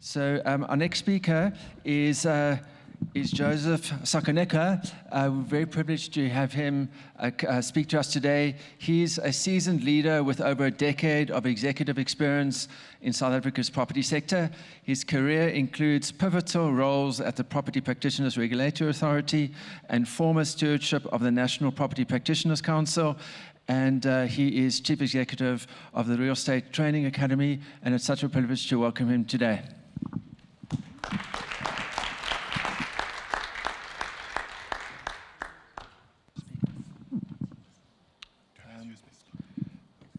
So our next speaker is Joseph Sakoneka. We're very privileged to have him speak to us today. He's a seasoned leader with over a decade of executive experience in South Africa's property sector. His career includes pivotal roles at the Property Practitioners Regulatory Authority and former stewardship of the National Property Practitioners Council. And he is Chief Executive of the Real Estate Training Academy, and it's such a privilege to welcome him today.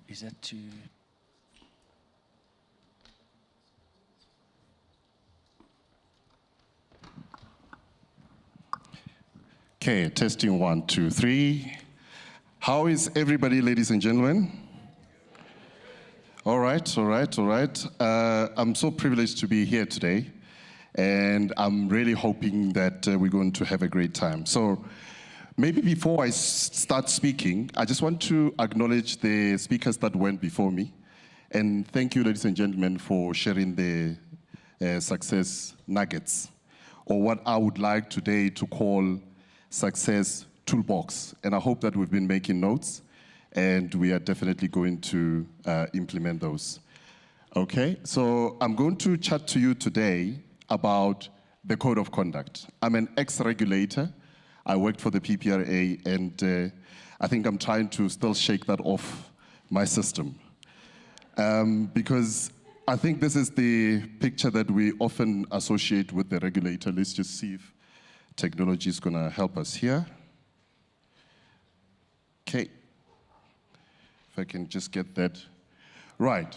Is that too... Okay, testing 1, 2, 3. How is everybody, ladies and gentlemen? All right. I'm so privileged to be here today, and I'm really hoping that we're going to have a great time. So maybe before I start speaking, I just want to acknowledge the speakers that went before me, and thank you, ladies and gentlemen, for sharing the success nuggets, or what I would like today to call success toolbox. And I hope that we've been making notes, and we are definitely going to implement those. Okay, so I'm going to chat to you today about the code of conduct. I'm an ex-regulator. I worked for the PPRA, and I think I'm trying to still shake that off my system. Because I think this is the picture that we often associate with the regulator. Let's just see if technology is going to help us here. Okay. If I can just get that right.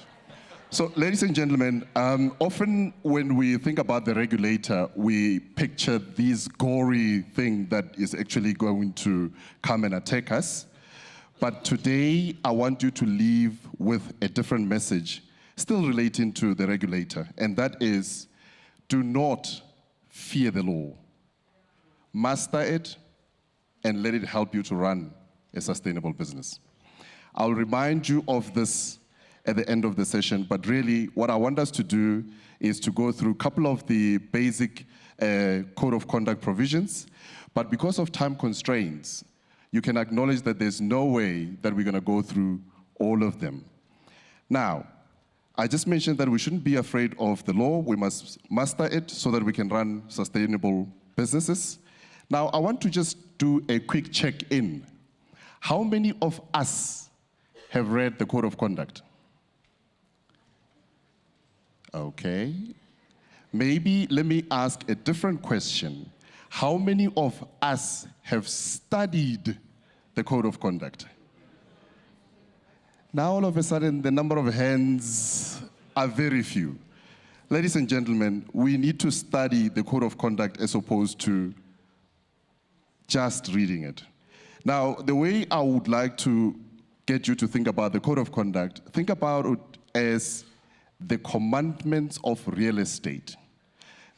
So, ladies and gentlemen, often when we think about the regulator, we picture this gory thing that is actually going to come and attack us. But today, I want you to leave with a different message, still relating to the regulator, and that is, do not fear the law. Master it, and let it help you to run a sustainable business. I'll remind you of this at the end of the session, but really what I want us to do is to go through a couple of the basic code of conduct provisions, but because of time constraints, you can acknowledge that there's no way that we're going to go through all of them. Now, I just mentioned that we shouldn't be afraid of the law. We must master it so that we can run sustainable businesses. Now, I want to just do a quick check-in. How many of us have read the Code of Conduct? Okay. Maybe let me ask a different question. How many of us have studied the Code of Conduct? Now, all of a sudden, the number of hands are very few. Ladies and gentlemen, we need to study the Code of Conduct as opposed to just reading it. Now, the way I would like to get you to think about the Code of Conduct, think about it as the commandments of real estate.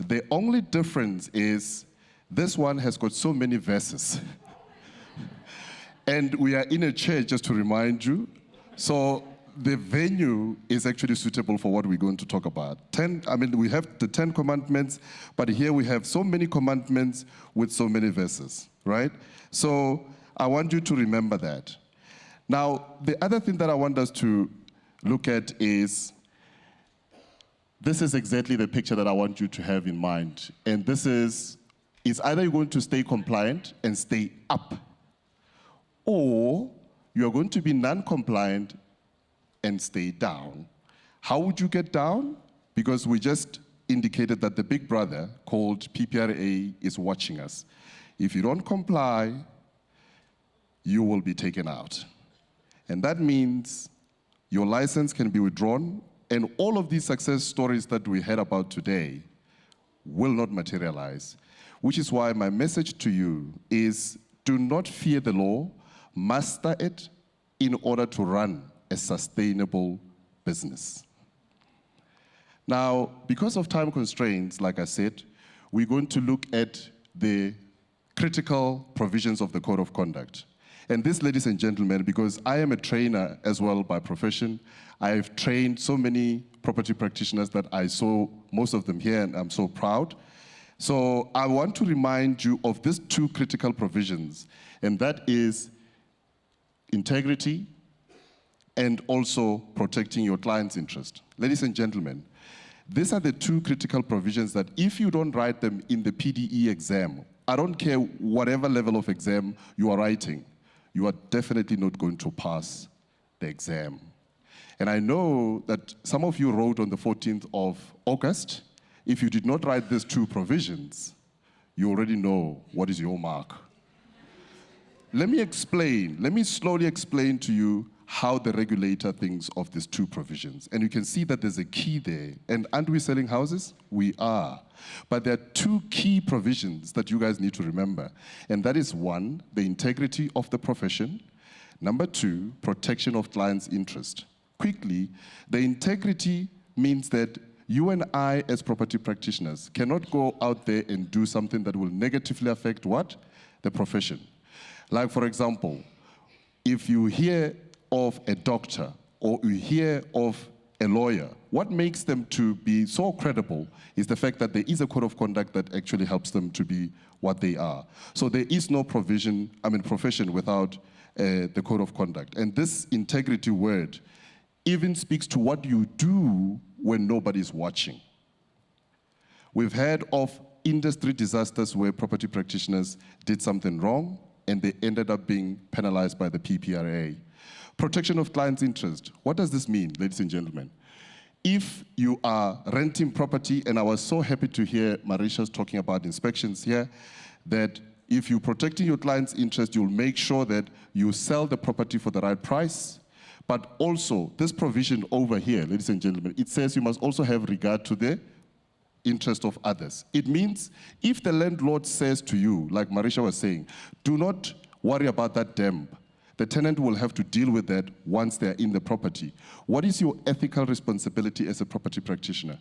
The only difference is this one has got so many verses. And we are in a church, just to remind you. So the venue is actually suitable for what we're going to talk about. We have the 10 commandments, but here we have so many commandments with so many verses, right? So I want you to remember that. Now, the other thing that I want us to look at is, this is exactly the picture that I want you to have in mind. And this is either you're going to stay compliant and stay up, or you're going to be non-compliant and stay down. How would you get down? Because we just indicated that the big brother called PPRA is watching us. If you don't comply, you will be taken out. And that means your license can be withdrawn, and all of these success stories that we heard about today will not materialize, which is why my message to you is, do not fear the law, master it in order to run a sustainable business. Now, because of time constraints, like I said, we're going to look at the critical provisions of the Code of Conduct. And this, ladies and gentlemen, because I am a trainer as well by profession, I've trained so many property practitioners that I saw most of them here, and I'm so proud. So I want to remind you of these two critical provisions, and that is integrity and also protecting your client's interest. Ladies and gentlemen, these are the two critical provisions that if you don't write them in the PDE exam, I don't care whatever level of exam you are writing, you are definitely not going to pass the exam. And I know that some of you wrote on the 14th of August. If you did not write these two provisions, you already know what is your mark. Let me slowly explain to you how the regulator thinks of these two provisions. And you can see that there's a key there. And aren't we selling houses? We are. But there are two key provisions that you guys need to remember. And that is one, the integrity of the profession. Number two, protection of client's interest. Quickly, the integrity means that you and I, as property practitioners, cannot go out there and do something that will negatively affect what? The profession. Like, for example, if you hear of a doctor or you hear of a lawyer, what makes them to be so credible is the fact that there is a code of conduct that actually helps them to be what they are. So there is no profession without the code of conduct. And this integrity word even speaks to what you do when nobody's watching. We've heard of industry disasters where property practitioners did something wrong and they ended up being penalized by the PPRA. Protection of client's interest. What does this mean, ladies and gentlemen? If you are renting property, and I was so happy to hear Marisha's talking about inspections here, that if you're protecting your client's interest, you'll make sure that you sell the property for the right price. But also, this provision over here, ladies and gentlemen, it says you must also have regard to the interest of others. It means if the landlord says to you, like Marisha was saying, do not worry about that damp. The tenant will have to deal with that once they're in the property. What is your ethical responsibility as a property practitioner?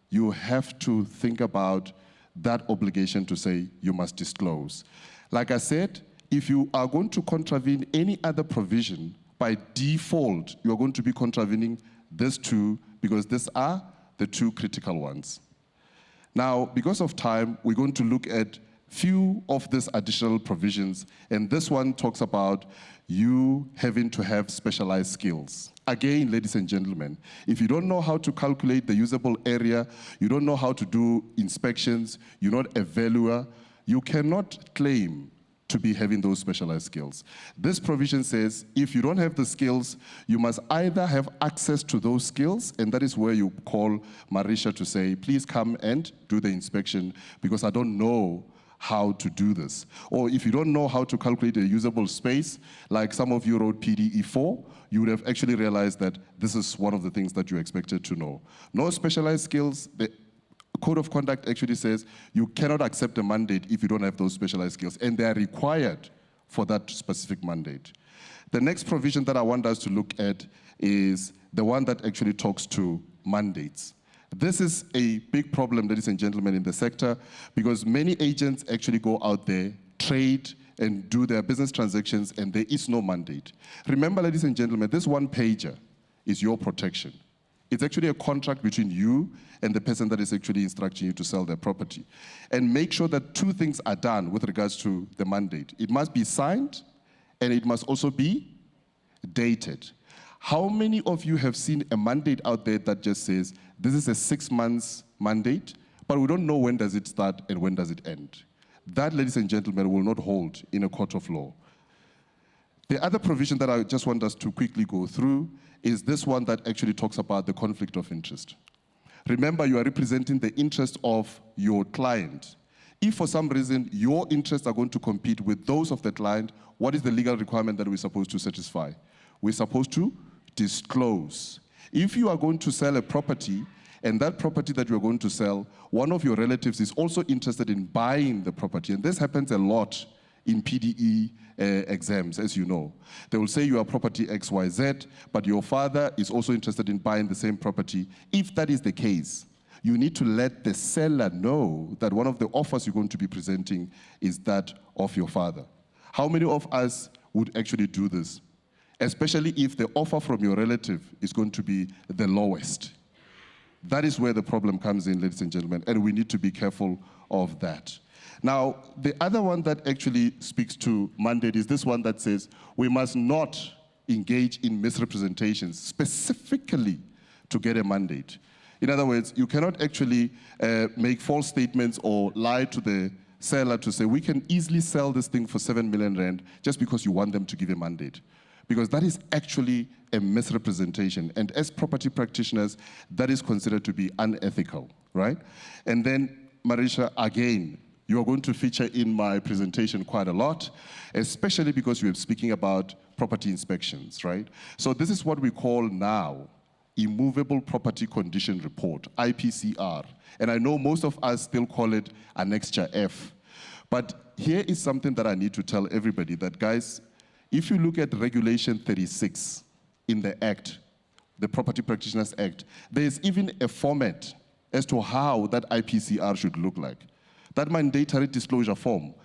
You have to think about that obligation to say you must disclose. Like I said, if you are going to contravene any other provision, by default, you are going to be contravening these two because these are the two critical ones. Now, because of time, we're going to look at few of these additional provisions, and this one talks about you having to have specialized skills. Again, ladies and gentlemen, if you don't know how to calculate the usable area, you don't know how to do inspections, you're not a valuer, you cannot claim to be having those specialized skills. This provision says if you don't have the skills, you must either have access to those skills, and that is where you call Marisha to say, please come and do the inspection because I don't know how to do this. Or if you don't know how to calculate a usable space, like some of you wrote PDE4, you would have actually realized that this is one of the things that you expected to know. No specialized skills. The Code of Conduct actually says you cannot accept a mandate if you don't have those specialized skills, and they are required for that specific mandate. The next provision that I want us to look at is the one that actually talks to mandates. This is a big problem, ladies and gentlemen, in the sector because many agents actually go out there, trade, and do their business transactions, and there is no mandate. Remember, ladies and gentlemen, this one pager is your protection. It's actually a contract between you and the person that is actually instructing you to sell their property. And make sure that two things are done with regards to the mandate. It must be signed, and it must also be dated. How many of you have seen a mandate out there that just says, this is a 6 months mandate, but we don't know when does it start and when does it end? That, ladies and gentlemen, will not hold in a court of law. The other provision that I just want us to quickly go through is this one that actually talks about the conflict of interest. Remember, you are representing the interest of your client. If for some reason your interests are going to compete with those of the client, what is the legal requirement that we're supposed to satisfy? We're supposed to disclose. If you are going to sell a property, and that property that you're going to sell, one of your relatives is also interested in buying the property, and this happens a lot in PDE exams, as you know. They will say you are property XYZ, but your father is also interested in buying the same property. If that is the case, you need to let the seller know that one of the offers you're going to be presenting is that of your father. How many of us would actually do this, especially if the offer from your relative is going to be the lowest. That is where the problem comes in, ladies and gentlemen, and we need to be careful of that. Now, the other one that actually speaks to mandate is this one that says we must not engage in misrepresentations, specifically to get a mandate. In other words, you cannot actually make false statements or lie to the seller to say, we can easily sell this thing for 7 million rand just because you want them to give a mandate. Because that is actually a misrepresentation. And as property practitioners, that is considered to be unethical, right? And then, Marisha, again, you are going to feature in my presentation quite a lot, especially because we are speaking about property inspections, right? So this is what we call now Immovable Property Condition Report, IPCR. And I know most of us still call it Annexure F. But here is something that I need to tell everybody, that guys, if you look at Regulation 36 in the Act, the Property Practitioners Act, there is even a format as to how that IPCR should look like. That mandatory disclosure form.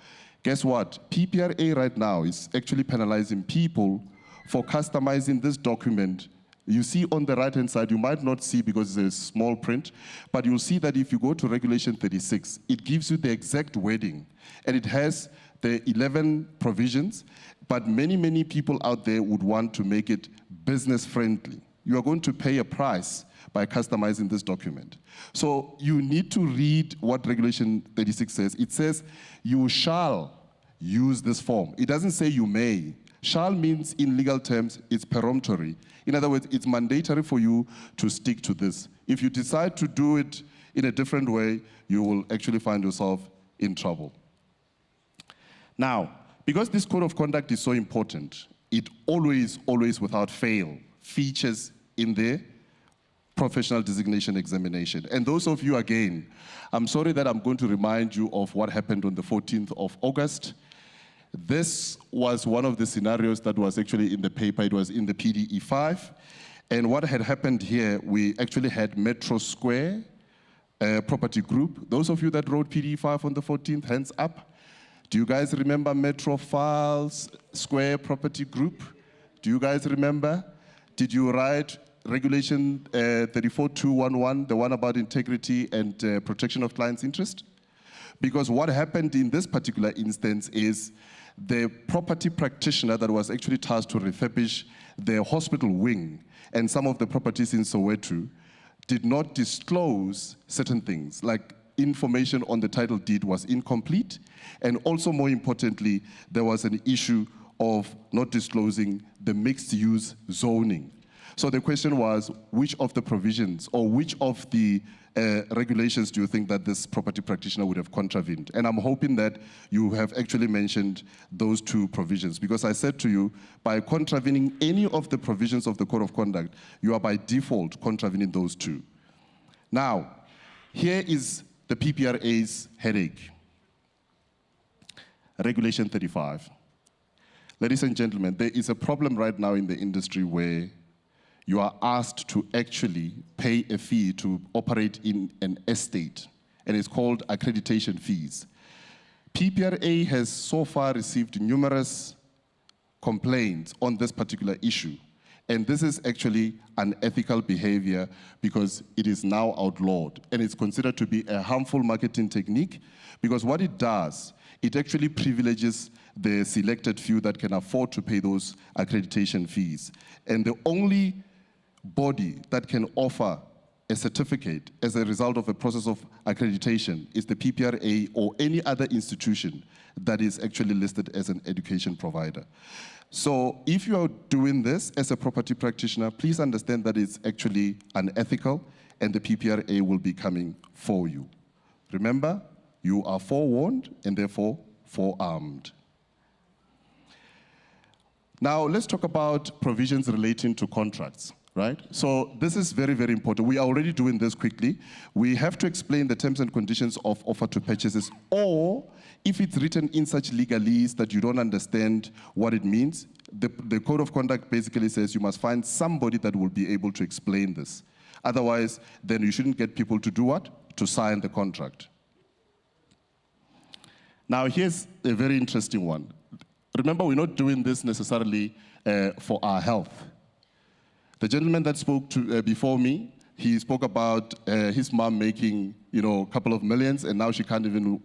Guess what? PPRA right now is actually penalizing people for customizing this document. You see on the right-hand side, you might not see because it's a small print, but you'll see that if you go to Regulation 36, it gives you the exact wording, and it has the 11 provisions, but many people out there would want to make it business-friendly. You are going to pay a price by customizing this document. So you need to read what Regulation 36 says. It says, you shall use this form. It doesn't say you may. Shall means, in legal terms, it's peremptory. In other words, it's mandatory for you to stick to this. If you decide to do it in a different way, you will actually find yourself in trouble. Now, because this code of conduct is so important, it always, without fail, features in the professional designation examination. And those of you, again, I'm sorry that I'm going to remind you of what happened on the 14th of August. This was one of the scenarios that was actually in the paper. It was in the PDE5. And what had happened here, we actually had Metro Square Property Group. Those of you that wrote PDE5 on the 14th, hands up. Do you guys remember Metro Files Square Property Group? Do you guys remember? Did you write Regulation 34211, the one about integrity and protection of clients' interest? Because what happened in this particular instance is the property practitioner that was actually tasked to refurbish the hospital wing and some of the properties in Soweto did not disclose certain things, like information on the title deed was incomplete, and also more importantly, there was an issue of not disclosing the mixed-use zoning. So the question was, which of the provisions or which of the regulations do you think that this property practitioner would have contravened? And I'm hoping that you have actually mentioned those two provisions, because I said to you, by contravening any of the provisions of the Code of Conduct, you are by default contravening those two. Now, here is the PPRA's headache. Regulation 35. Ladies and gentlemen, there is a problem right now in the industry where you are asked to actually pay a fee to operate in an estate, and it's called accreditation fees. PPRA has so far received numerous complaints on this particular issue, and this is actually unethical behavior because it is now outlawed, and it's considered to be a harmful marketing technique because what it does, it actually privileges the selected few that can afford to pay those accreditation fees. And the only body that can offer a certificate as a result of a process of accreditation is the PPRA or any other institution that is actually listed as an education provider. So if you are doing this as a property practitioner, please understand that it's actually unethical and the PPRA will be coming for you. Remember, you are forewarned and therefore forearmed. Now let's talk about provisions relating to contracts. Right? So this is very, very important. We are already doing this quickly. We have to explain the terms and conditions of offer to purchases, or if it's written in such legalese that you don't understand what it means, the Code of Conduct basically says you must find somebody that will be able to explain this. Otherwise, then you shouldn't get people to do what? To sign the contract. Now here's a very interesting one. remember, we're not doing this necessarily for our health. The gentleman that spoke before me, he spoke about his mom making, a couple of millions, and now she can't even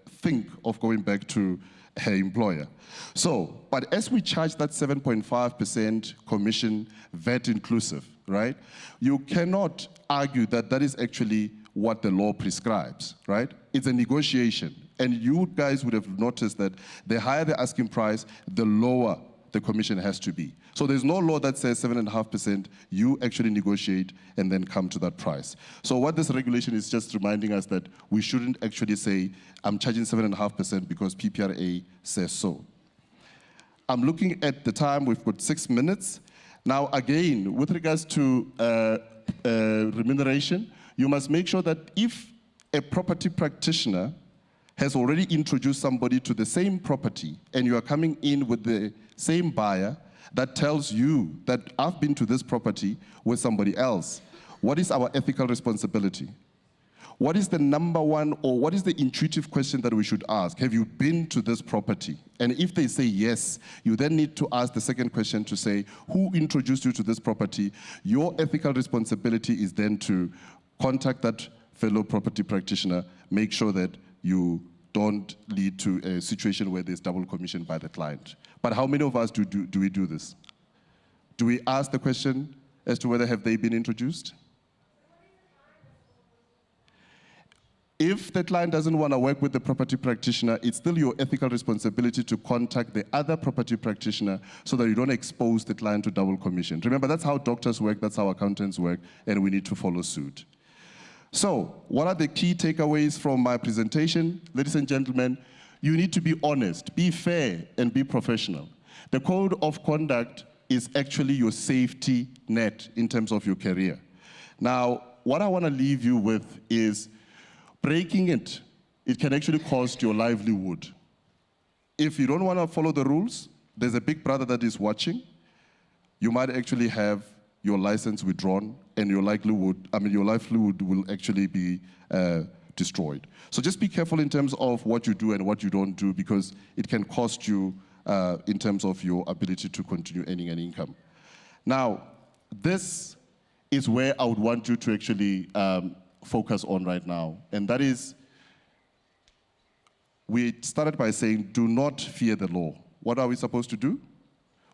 think of going back to her employer. So, but as we charge that 7.5% commission, VAT inclusive, right? You cannot argue that that is actually what the law prescribes, right? It's a negotiation. And you guys would have noticed that the higher the asking price, the lower the commission has to be. So there's no law that says 7.5%, you actually negotiate and then come to that price. So what this regulation is just reminding us that we shouldn't actually say, I'm charging 7.5% because PPRA says so. I'm looking at the time, we've got 6 minutes. Now again, with regards to remuneration, you must make sure that if a property practitioner has already introduced somebody to the same property and you are coming in with the same buyer that tells you that I've been to this property with somebody else, what is our ethical responsibility? What is the number one, or what is the intuitive question that we should ask? Have you been to this property? And if they say yes, you then need to ask the second question to say, who introduced you to this property? Your ethical responsibility is then to contact that fellow property practitioner, make sure that you don't lead to a situation where there's double commission by the client. But how many of us do we do this? Do we ask the question as to whether have they been introduced? If the client doesn't want to work with the property practitioner, it's still your ethical responsibility to contact the other property practitioner so that you don't expose the client to double commission. Remember, that's how doctors work, that's how accountants work, and we need to follow suit. So, what are the key takeaways from my presentation? Ladies and gentlemen, you need to be honest, be fair, and be professional. The code of conduct is actually your safety net in terms of your career. Now, what I want to leave you with is breaking it can actually cost your livelihood. If you don't want to follow the rules, there's a big brother that is watching. You might actually have your license withdrawn, and your livelihood will actually be destroyed. So just be careful in terms of what you do and what you don't do, because it can cost you in terms of your ability to continue earning an income. Now, this is where I would want you to actually focus on right now, and that is, we started by saying, do not fear the law. What are we supposed to do?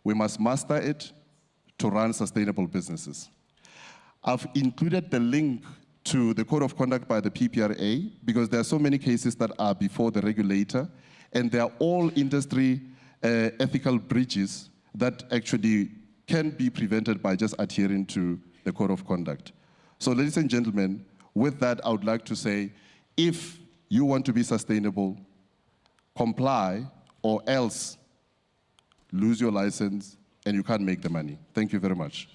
We must master it to run sustainable businesses. I've included the link to the Code of Conduct by the PPRA because there are so many cases that are before the regulator, and they are all industry ethical breaches that actually can be prevented by just adhering to the Code of Conduct. So ladies and gentlemen, with that, I would like to say, if you want to be sustainable, comply, or else lose your license and you can't make the money. Thank you very much.